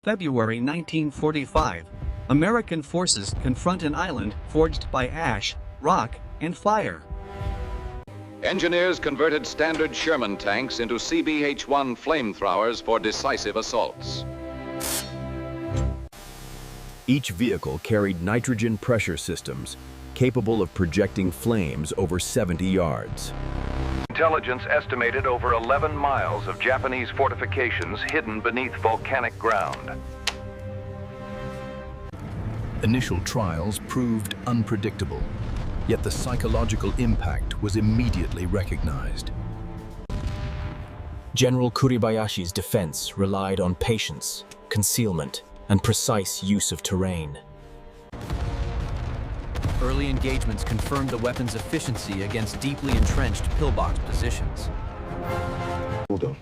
February 1945, American forces confront an island forged by ash, rock, and fire. Engineers converted standard Sherman tanks into CBH-1 flamethrowers for decisive assaults. Each vehicle carried nitrogen pressure systems capable of projecting flames over 70 yards. Intelligence estimated over 11 miles of Japanese fortifications hidden beneath volcanic ground. Initial trials proved unpredictable, yet the psychological impact was immediately recognized. General Kuribayashi's defense relied on patience, concealment, and precise use of terrain. Early engagements confirmed the weapon's efficiency against deeply entrenched pillbox positions. Hold on.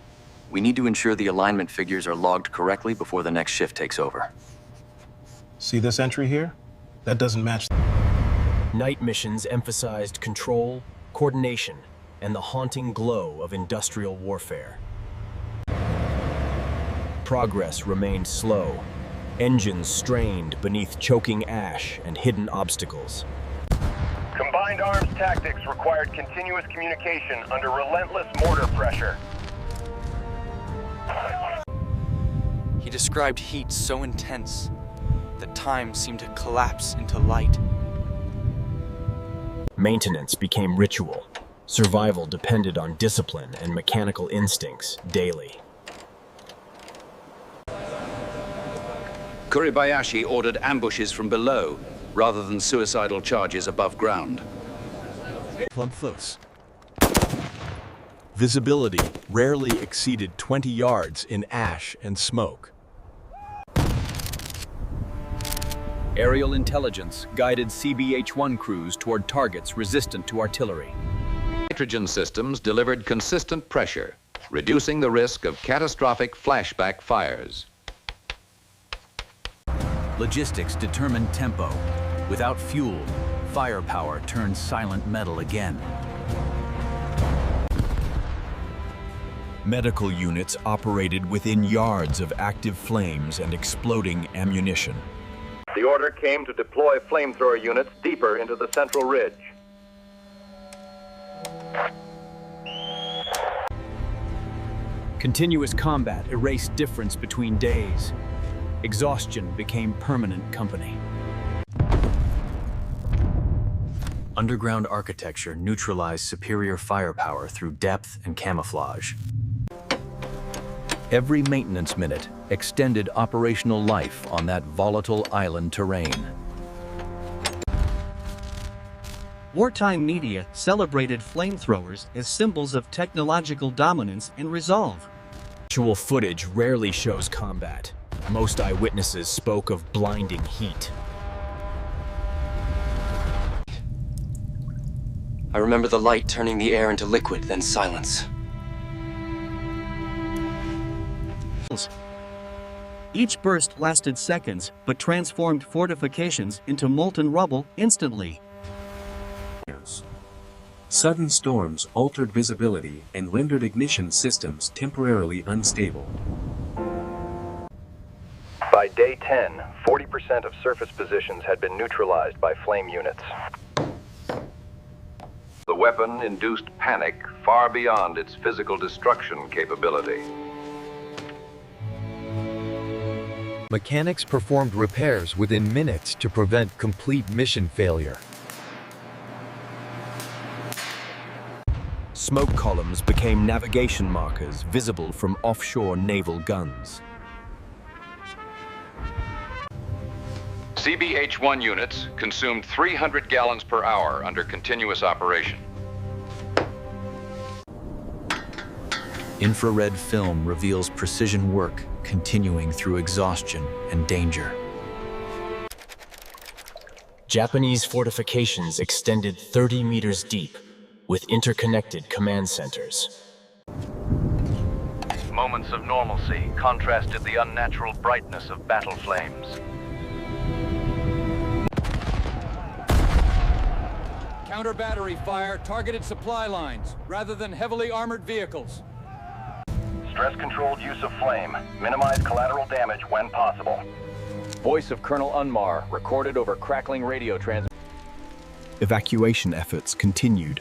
We need to ensure the alignment figures are logged correctly before the next shift takes over. See this entry here? That doesn't match. Night missions emphasized control, coordination, and the haunting glow of industrial warfare. Progress remained slow. Engines strained beneath choking ash and hidden obstacles. Combined arms tactics required continuous communication under relentless mortar pressure. He described heat so intense that time seemed to collapse into light. Maintenance became ritual. Survival depended on discipline and mechanical instincts daily. Kuribayashi ordered ambushes from below rather than suicidal charges above ground. Plumb close. Visibility rarely exceeded 20 yards in ash and smoke. Aerial intelligence guided CBH-1 crews toward targets resistant to artillery. Nitrogen systems delivered consistent pressure, reducing the risk of catastrophic flashback fires. Logistics determined tempo. Without fuel, firepower turned silent metal again. Medical units operated within yards of active flames and exploding ammunition. The order came to deploy flamethrower units deeper into the central ridge. Continuous combat erased difference between days. Exhaustion became permanent company. Underground architecture neutralized superior firepower through depth and camouflage. Every maintenance minute extended operational life on that volatile island terrain. Wartime media celebrated flamethrowers as symbols of technological dominance and resolve. Actual footage rarely shows combat. Most eyewitnesses spoke of blinding heat. I remember the light turning the air into liquid, then silence. Each burst lasted seconds, but transformed fortifications into molten rubble instantly. Sudden storms altered visibility and rendered ignition systems temporarily unstable. By day 10, 40% of surface positions had been neutralized by flame units. The weapon induced panic far beyond its physical destruction capability. Mechanics performed repairs within minutes to prevent complete mission failure. Smoke columns became navigation markers visible from offshore naval guns. CBH-1 units consumed 300 gallons per hour under continuous operation. Infrared film reveals precision work continuing through exhaustion and danger. Japanese fortifications extended 30 meters deep, with interconnected command centers. Moments of normalcy contrasted the unnatural brightness of battle flames. Counter-battery fire targeted supply lines rather than heavily armored vehicles. Stress-controlled use of flame. Minimize collateral damage when possible. Voice of Colonel Unmar, recorded over crackling radio transmission. Evacuation efforts continued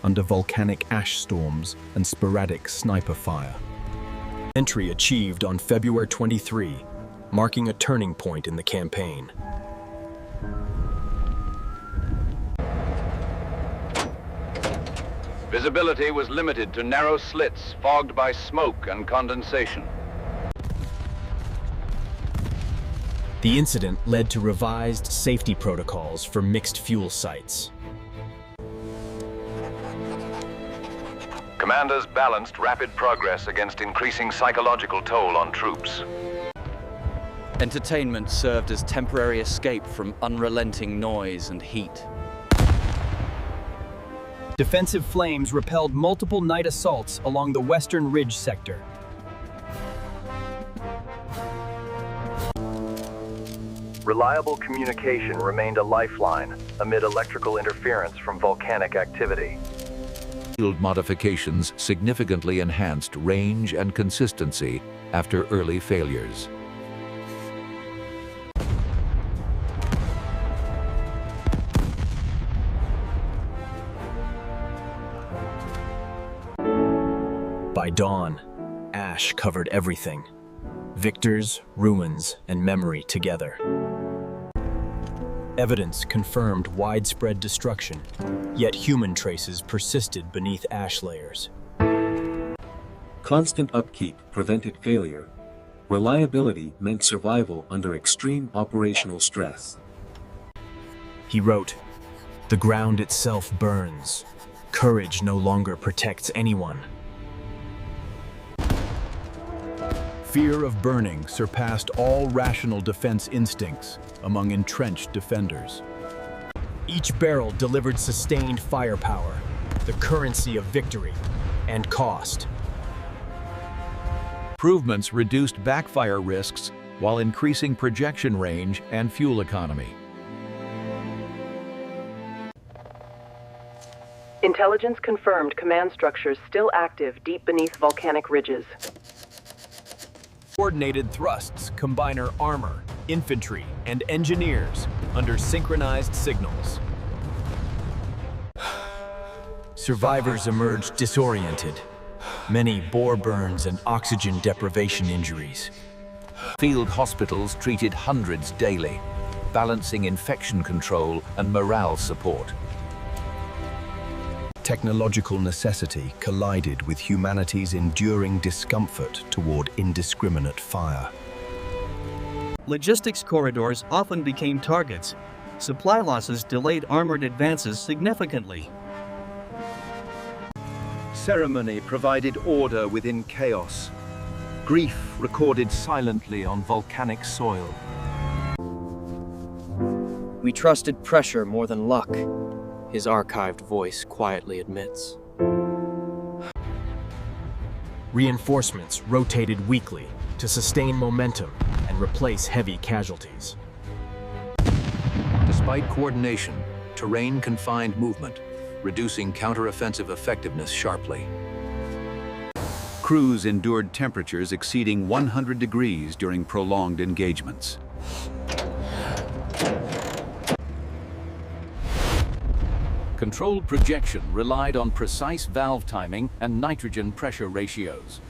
under volcanic ash storms and sporadic sniper fire. Entry achieved on February 23, marking a turning point in the campaign. Visibility was limited to narrow slits fogged by smoke and condensation. The incident led to revised safety protocols for mixed fuel sites. Commanders balanced rapid progress against increasing psychological toll on troops. Entertainment served as temporary escape from unrelenting noise and heat. Defensive flames repelled multiple night assaults along the Western Ridge sector. Reliable communication remained a lifeline amid electrical interference from volcanic activity. Field modifications significantly enhanced range and consistency after early failures. By dawn, ash covered everything. Victors, ruins, and memory together. Evidence confirmed widespread destruction, yet human traces persisted beneath ash layers. Constant upkeep prevented failure. Reliability meant survival under extreme operational stress. He wrote, "The ground itself burns. Courage no longer protects anyone." Fear of burning surpassed all rational defense instincts among entrenched defenders. Each barrel delivered sustained firepower, the currency of victory and cost. Improvements reduced backfire risks while increasing projection range and fuel economy. Intelligence confirmed command structures still active deep beneath volcanic ridges. Coordinated thrusts combiner armor, infantry, and engineers under synchronized signals. Survivors emerged disoriented, many bore burns and oxygen deprivation injuries. Field hospitals treated hundreds daily, balancing infection control and morale support. Technological necessity collided with humanity's enduring discomfort toward indiscriminate fire. Logistics corridors often became targets. Supply losses delayed armored advances significantly. Ceremony provided order within chaos. Grief recorded silently on volcanic soil. We trusted pressure more than luck, his archived voice quietly admits. Reinforcements rotated weekly to sustain momentum and replace heavy casualties. Despite coordination, terrain confined movement, reducing counteroffensive effectiveness sharply. Crews endured temperatures exceeding 100 degrees during prolonged engagements. Controlled projection relied on precise valve timing and nitrogen pressure ratios.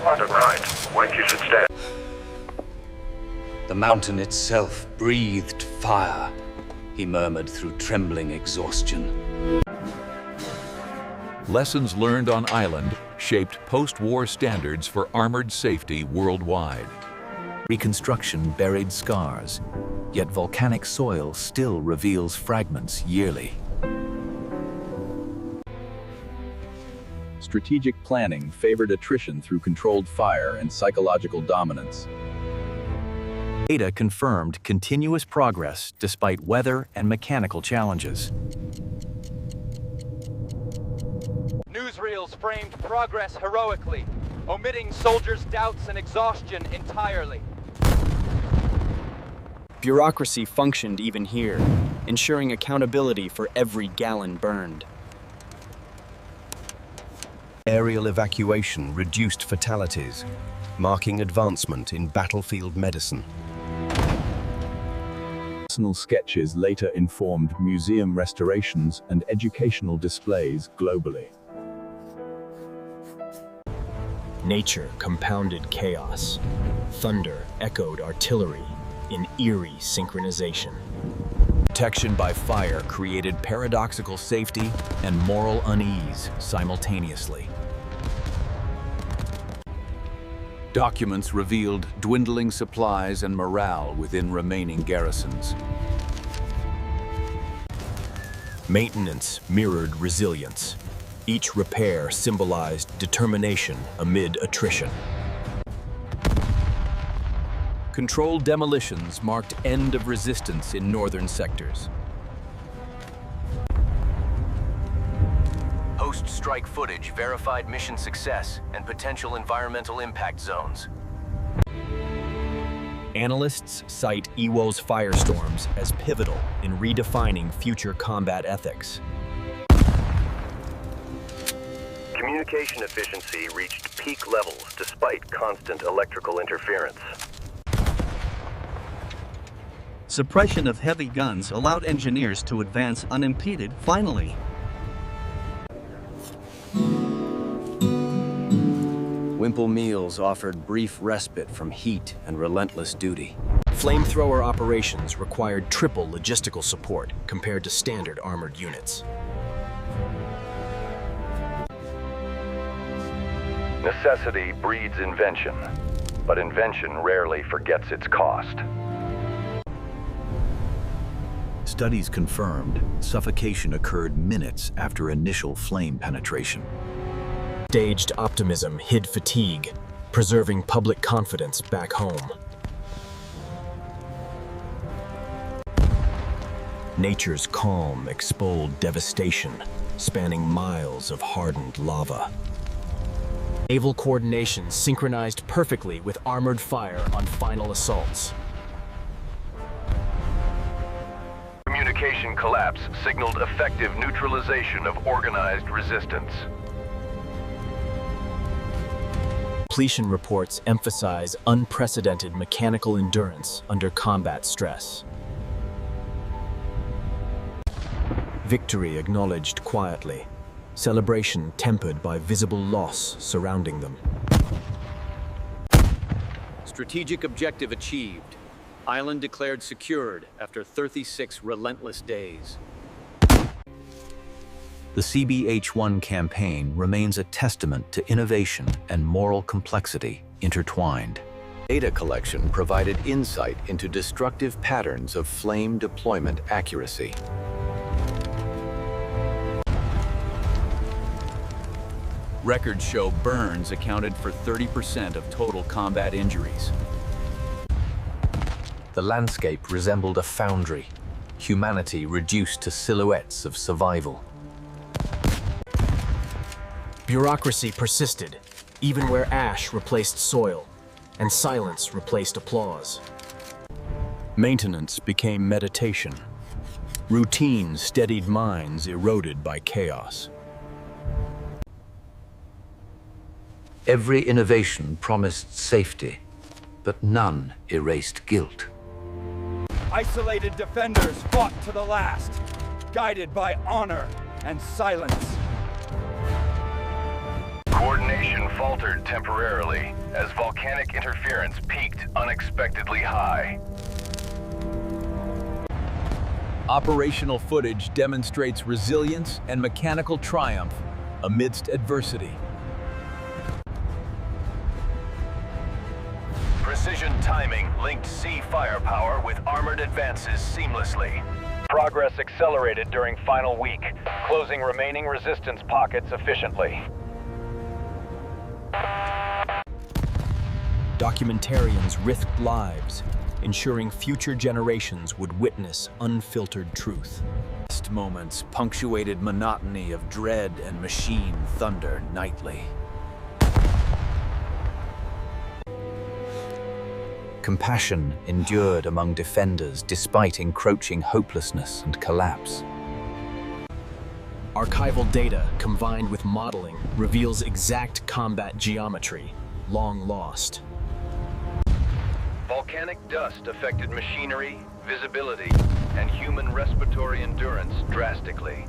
London right. When you should stand. The mountain itself breathed fire, he murmured through trembling exhaustion. Lessons learned on island shaped post-war standards for armored safety worldwide. Reconstruction buried scars, yet volcanic soil still reveals fragments yearly. Strategic planning favored attrition through controlled fire and psychological dominance. Data confirmed continuous progress despite weather and mechanical challenges. Newsreels framed progress heroically, omitting soldiers' doubts and exhaustion entirely. Bureaucracy functioned even here, ensuring accountability for every gallon burned. Aerial evacuation reduced fatalities, marking advancement in battlefield medicine. Personal sketches later informed museum restorations and educational displays globally. Nature compounded chaos. Thunder echoed artillery in eerie synchronization. Protection by fire created paradoxical safety and moral unease simultaneously. Documents revealed dwindling supplies and morale within remaining garrisons. Maintenance mirrored resilience. Each repair symbolized determination amid attrition. Controlled demolitions marked end of resistance in northern sectors. Post-strike footage verified mission success and potential environmental impact zones. Analysts cite Iwo's firestorms as pivotal in redefining future combat ethics. Communication efficiency reached peak levels despite constant electrical interference. Suppression of heavy guns allowed engineers to advance unimpeded, finally. Wimple meals offered brief respite from heat and relentless duty. Flamethrower operations required triple logistical support compared to standard armored units. Necessity breeds invention, but invention rarely forgets its cost. Studies confirmed suffocation occurred minutes after initial flame penetration. Staged optimism hid fatigue, preserving public confidence back home. Nature's calm exposed devastation, spanning miles of hardened lava. Naval coordination synchronized perfectly with armored fire on final assaults. Communication collapse signaled effective neutralization of organized resistance. Completion reports emphasize unprecedented mechanical endurance under combat stress. Victory acknowledged quietly, celebration tempered by visible loss surrounding them. Strategic objective achieved. Island declared secured after 36 relentless days. The CBH-1 campaign remains a testament to innovation and moral complexity intertwined. Data collection provided insight into destructive patterns of flame deployment accuracy. Records show burns accounted for 30% of total combat injuries. The landscape resembled a foundry, humanity reduced to silhouettes of survival. Bureaucracy persisted, even where ash replaced soil, and silence replaced applause. Maintenance became meditation. Routine steadied minds eroded by chaos. Every innovation promised safety, but none erased guilt. Isolated defenders fought to the last, guided by honor and silence. Coordination faltered temporarily as volcanic interference peaked unexpectedly high. Operational footage demonstrates resilience and mechanical triumph amidst adversity. Precision timing linked sea firepower with armored advances seamlessly. Progress accelerated during final week, closing remaining resistance pockets efficiently. Documentarians risked lives, ensuring future generations would witness unfiltered truth. Last moments punctuated monotony of dread and machine thunder nightly. Compassion endured among defenders despite encroaching hopelessness and collapse. Archival data combined with modeling reveals exact combat geometry, long lost. Volcanic dust affected machinery, visibility, and human respiratory endurance drastically.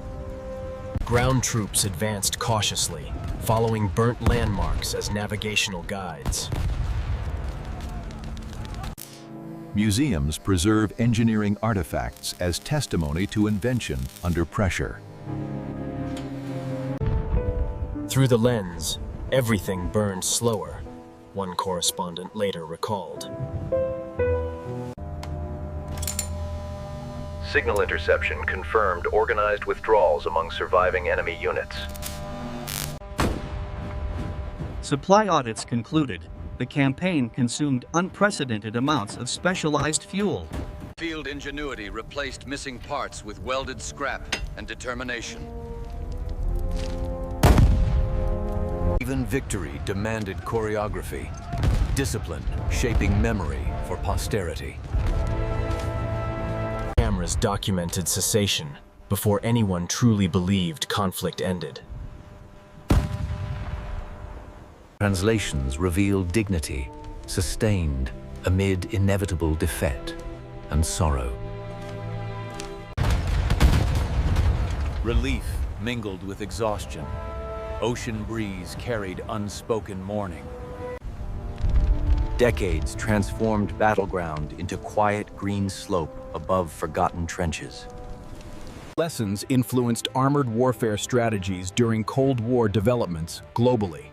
Ground troops advanced cautiously, following burnt landmarks as navigational guides. Museums preserve engineering artifacts as testimony to invention under pressure. Through the lens, everything burned slower, one correspondent later recalled. Signal interception confirmed organized withdrawals among surviving enemy units. Supply audits concluded the campaign consumed unprecedented amounts of specialized fuel. Field ingenuity replaced missing parts with welded scrap and determination. Even victory demanded choreography, discipline shaping memory for posterity. Cameras documented cessation before anyone truly believed conflict ended. Translations reveal dignity, sustained amid inevitable defeat and sorrow. Relief mingled with exhaustion. Ocean breeze carried unspoken mourning. Decades transformed battleground into quiet green slope above forgotten trenches. Lessons influenced armored warfare strategies during Cold War developments globally.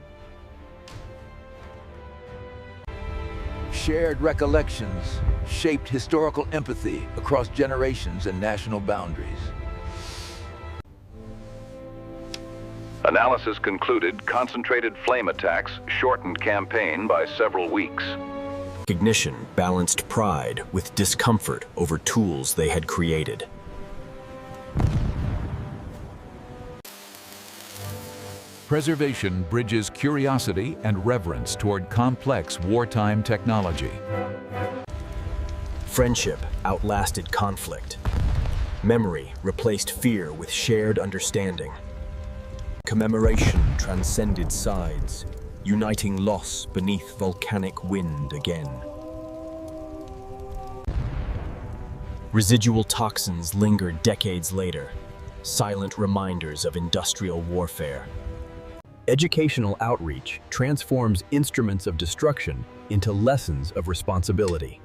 Shared recollections shaped historical empathy across generations and national boundaries. Analysis concluded concentrated flame attacks shortened campaign by several weeks. Recognition balanced pride with discomfort over tools they had created. Preservation bridges curiosity and reverence toward complex wartime technology. Friendship outlasted conflict. Memory replaced fear with shared understanding. Commemoration transcended sides, uniting loss beneath volcanic wind again. Residual toxins linger decades later, silent reminders of industrial warfare. Educational outreach transforms instruments of destruction into lessons of responsibility.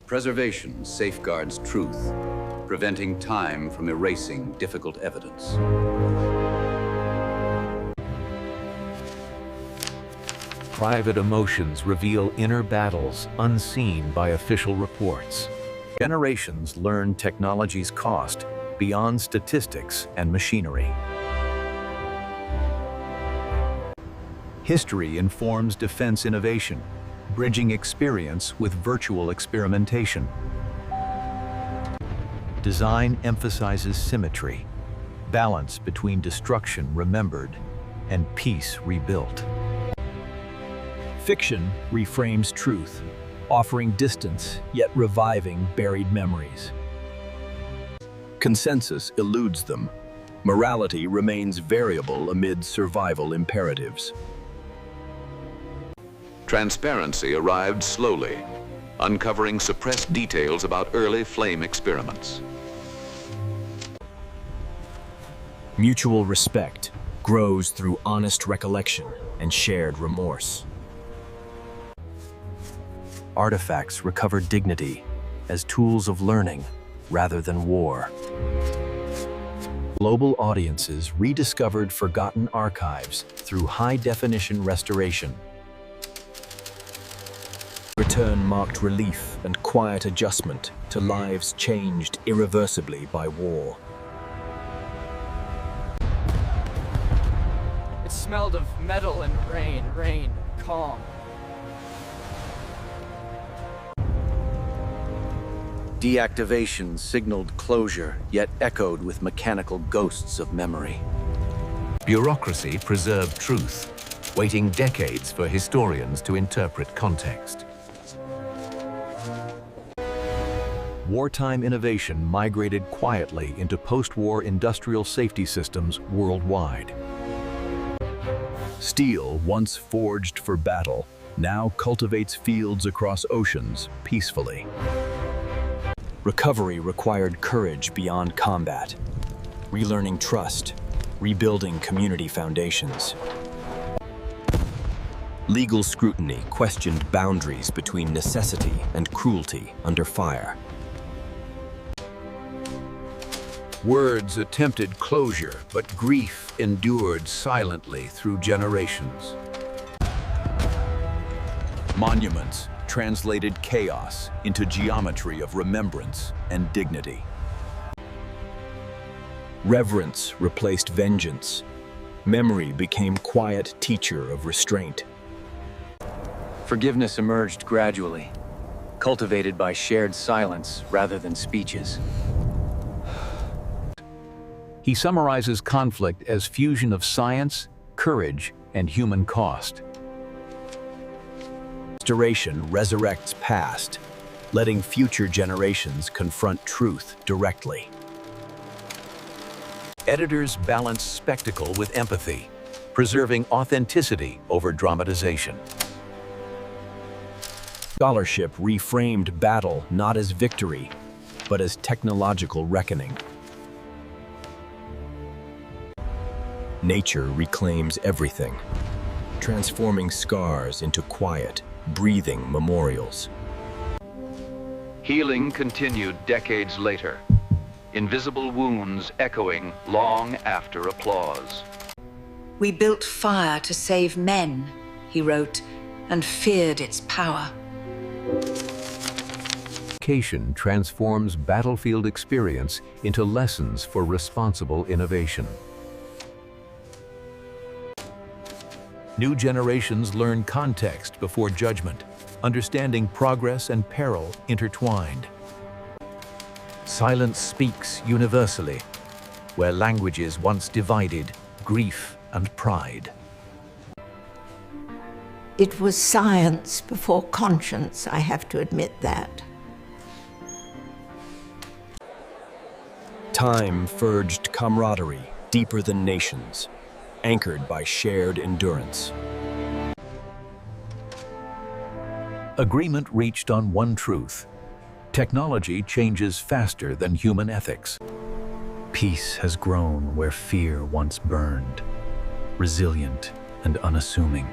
Preservation safeguards truth, preventing time from erasing difficult evidence. Private emotions reveal inner battles unseen by official reports. Generations learn technology's cost beyond statistics and machinery. History informs defense innovation, bridging experience with virtual experimentation. Design emphasizes symmetry, balance between destruction remembered and peace rebuilt. Fiction reframes truth, offering distance yet reviving buried memories. Consensus eludes them. Morality remains variable amid survival imperatives. Transparency arrived slowly, uncovering suppressed details about early flame experiments. Mutual respect grows through honest recollection and shared remorse. Artifacts recover dignity as tools of learning rather than war. Global audiences rediscovered forgotten archives through high-definition restoration. Return marked relief and quiet adjustment to lives changed irreversibly by war. It smelled of metal and rain, calm. Deactivation signaled closure, yet echoed with mechanical ghosts of memory. Bureaucracy preserved truth, waiting decades for historians to interpret context. wartime innovation migrated quietly into post-war industrial safety systems worldwide. Steel, once forged for battle, now cultivates fields across oceans peacefully. Recovery required courage beyond combat, relearning trust, rebuilding community foundations. Legal scrutiny questioned boundaries between necessity and cruelty under fire. Words attempted closure, but grief endured silently through generations. Monuments translated chaos into geometry of remembrance and dignity. Reverence replaced vengeance. Memory became quiet teacher of restraint. Forgiveness emerged gradually, cultivated by shared silence rather than speeches. He summarizes conflict as fusion of science, courage, and human cost. Restoration resurrects past, letting future generations confront truth directly. Editors balance spectacle with empathy, preserving authenticity over dramatization. Scholarship reframed battle not as victory, but as technological reckoning. Nature reclaims everything, transforming scars into quiet, breathing memorials. Healing continued decades later, invisible wounds echoing long after applause. "We built fire to save men," he wrote, "and feared its power." Education transforms battlefield experience into lessons for responsible innovation. New generations learn context before judgment, understanding progress and peril intertwined. Silence speaks universally, where languages once divided grief and pride. It was science before conscience, I have to admit that. Time forged camaraderie deeper than nations, anchored by shared endurance. Agreement reached on one truth: technology changes faster than human ethics. Peace has grown where fear once burned, resilient and unassuming.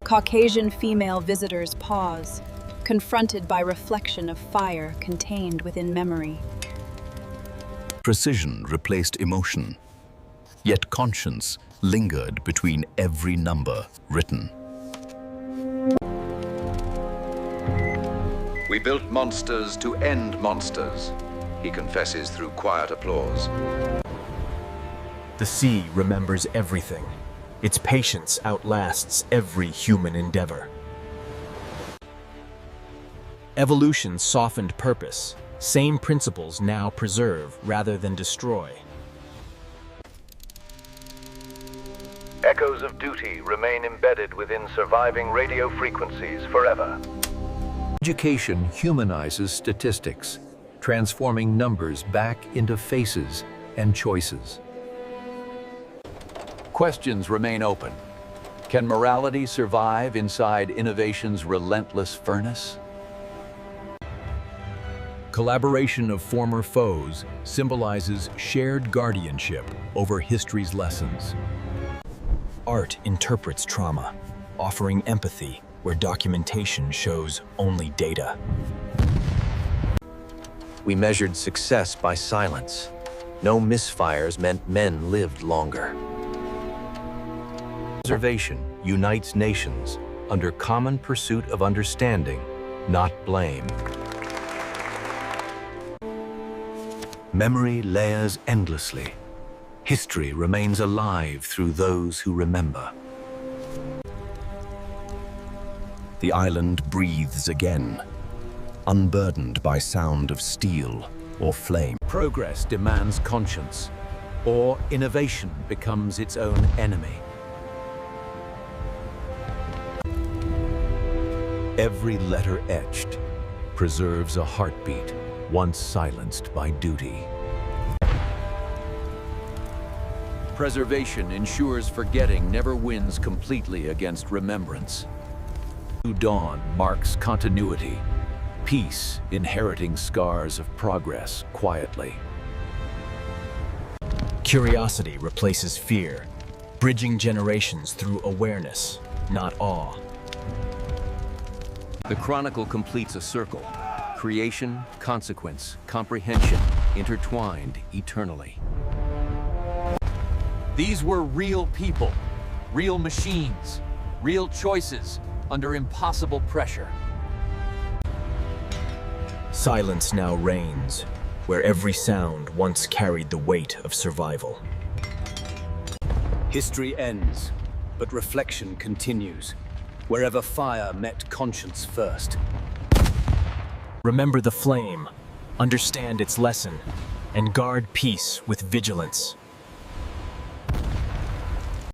Caucasian female visitors pause, confronted by reflection of fire contained within memory. Precision replaced emotion, yet conscience lingered between every number written. We built monsters to end monsters, he confesses through quiet applause. The sea remembers everything. Its patience outlasts every human endeavor. Evolution softened purpose. Same principles now preserve rather than destroy. Echoes of duty remain embedded within surviving radio frequencies forever. Education humanizes statistics, transforming numbers back into faces and choices. Questions remain open. Can morality survive inside innovation's relentless furnace? Collaboration of former foes symbolizes shared guardianship over history's lessons. Art interprets trauma, offering empathy where documentation shows only data. We measured success by silence. No misfires meant men lived longer. Preservation unites nations under common pursuit of understanding, not blame. Memory layers endlessly. History remains alive through those who remember. The island breathes again, unburdened by sound of steel or flame. Progress demands conscience, or innovation becomes its own enemy. Every letter etched, preserves a heartbeat once silenced by duty. Preservation ensures forgetting never wins completely against remembrance. New dawn marks continuity. Peace inheriting scars of progress quietly. Curiosity replaces fear, bridging generations through awareness, not awe. The Chronicle completes a circle. Creation, consequence, comprehension, intertwined eternally. These were real people, real machines, real choices under impossible pressure. Silence now reigns, where every sound once carried the weight of survival. History ends, but reflection continues, wherever fire met conscience first. Remember the flame, understand its lesson, and guard peace with vigilance.